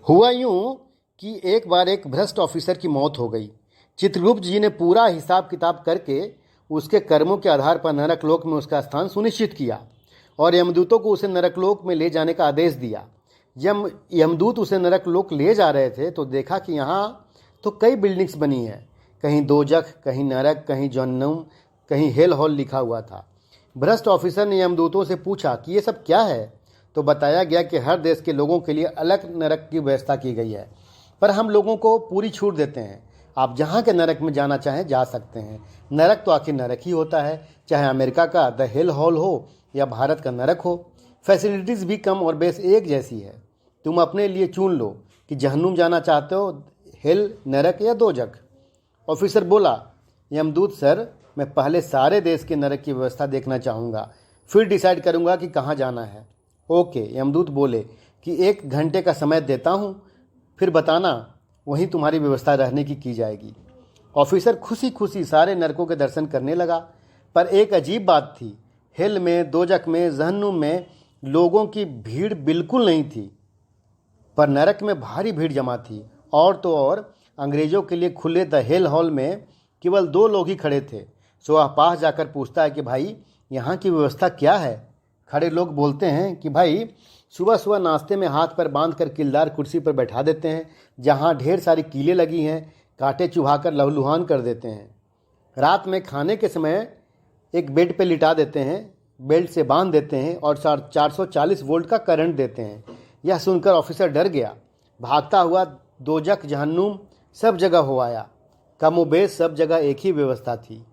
हुआ यूं कि एक बार एक भ्रष्ट ऑफिसर की मौत हो गई। चित्रगुप्त जी ने पूरा हिसाब किताब करके उसके कर्मों के आधार पर नरकलोक में उसका स्थान सुनिश्चित किया और यमदूतों को उसे नरकलोक में ले जाने का आदेश दिया। यमदूत उसे नरकलोक ले जा रहे थे तो देखा कि यहाँ तो कई बिल्डिंग्स बनी हैं, कहीं दोजख, कहीं नरक, कहीं जहन्नुम, कहीं हेल हॉल लिखा हुआ था। भ्रष्ट ऑफिसर ने यमदूतों से पूछा कि ये सब क्या है, तो बताया गया कि हर देश के लोगों के लिए अलग नरक की व्यवस्था की गई है, पर हम लोगों को पूरी छूट देते हैं। आप जहाँ के नरक में जाना चाहें जा सकते हैं। नरक तो आखिर नरक ही होता है, चाहे अमेरिका का द हेल हॉल हो या भारत का नरक हो। फैसिलिटीज़ भी कम और बेस एक जैसी है। तुम अपने लिए चुन लो कि जहन्नुम जाना चाहते हो, हेल, नरक या दोजख। ऑफिसर बोला, यमदूत सर, मैं पहले सारे देश के नरक की व्यवस्था देखना चाहूँगा, फिर डिसाइड करूँगा कि कहाँ जाना है। ओके, यमदूत बोले कि 1 घंटे का समय देता हूँ, फिर बताना, वहीं तुम्हारी व्यवस्था रहने की जाएगी। ऑफिसर खुशी खुशी सारे नरकों के दर्शन करने लगा, पर एक अजीब बात थी। हेल में, दोजख में, जहन्नुम में लोगों की भीड़ बिल्कुल नहीं थी, पर नरक में भारी भीड़ जमा थी। और तो और अंग्रेजों के लिए खुले द हेल हॉल में केवल 2 लोग ही खड़े थे। सो वह पास जाकर पूछता है कि भाई, यहाँ की व्यवस्था क्या है। खड़े लोग बोलते हैं कि भाई, सुबह सुबह नाश्ते में हाथ पर बांध कर किलदार कुर्सी पर बैठा देते हैं, जहाँ ढेर सारी कीलें लगी हैं, कांटे चुभाकर लहूलुहान कर देते हैं। रात में खाने के समय एक बेड पे लिटा देते हैं, बेल्ट से बांध देते हैं और 440 वोल्ट का करंट देते हैं। यह सुनकर ऑफिसर डर गया। भागता हुआ दोजख, जहन्नुम सब जगह हो आया। कमोबेश सब जगह एक ही व्यवस्था थी,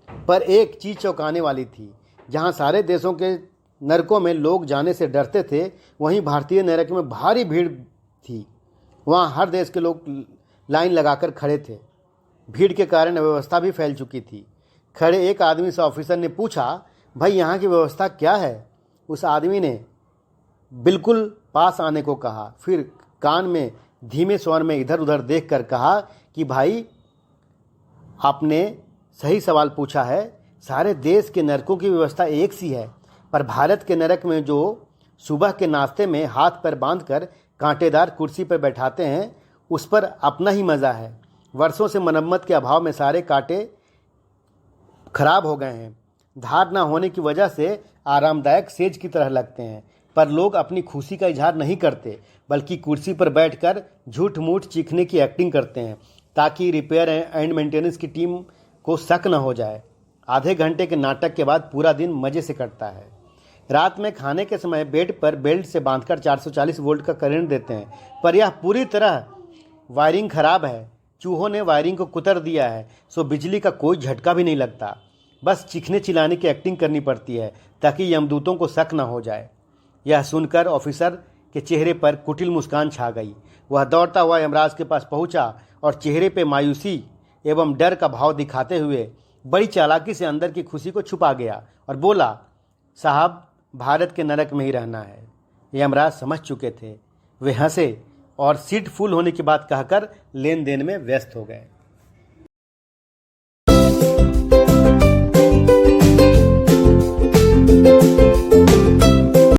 पर एक चीज़ चौंकाने वाली थी। जहाँ सारे देशों के नरकों में लोग जाने से डरते थे, वहीं भारतीय नरक में भारी भीड़ थी। वहाँ हर देश के लोग लाइन लगाकर खड़े थे। भीड़ के कारण व्यवस्था भी फैल चुकी थी। खड़े एक आदमी से ऑफिसर ने पूछा, भाई, यहाँ की व्यवस्था क्या है। उस आदमी ने बिल्कुल पास आने को कहा, फिर कान में धीमे स्वर में इधर उधर देखकर कहा कि भाई, आपने सही सवाल पूछा है। सारे देश के नरकों की व्यवस्था एक सी है, पर भारत के नरक में जो सुबह के नाश्ते में हाथ पर बांधकर कांटेदार कुर्सी पर बैठाते हैं, उस पर अपना ही मज़ा है। वर्षों से मरम्मत के अभाव में सारे कांटे खराब हो गए हैं। धार न होने की वजह से आरामदायक सेज की तरह लगते हैं, पर लोग अपनी खुशी का इजहार नहीं करते, बल्कि कुर्सी पर बैठकर झूठ मूठ चीखने की एक्टिंग करते हैं, ताकि रिपेयर एंड मेंटेनेंस की टीम को शक न हो जाए। आधे घंटे के नाटक के बाद पूरा दिन मज़े से कटता है। रात में खाने के समय बेड पर बेल्ट से बांधकर 440 वोल्ट का करंट देते हैं, पर यह पूरी तरह वायरिंग खराब है। चूहों ने वायरिंग को कुतर दिया है, सो बिजली का कोई झटका भी नहीं लगता। बस चीखने चिल्लाने की एक्टिंग करनी पड़ती है, ताकि यमदूतों को शक न हो जाए। यह सुनकर ऑफिसर के चेहरे पर कुटिल मुस्कान छा गई। वह दौड़ता हुआ यमराज के पास पहुंचा और चेहरे पे मायूसी एवं डर का भाव दिखाते हुए बड़ी चालाकी से अंदर की खुशी को छुपा गया और बोला, साहब, भारत के नरक में ही रहना है। यमराज समझ चुके थे। वे हंसे और सीट फुल होने की बात कहकर लेन देन में व्यस्त हो गए।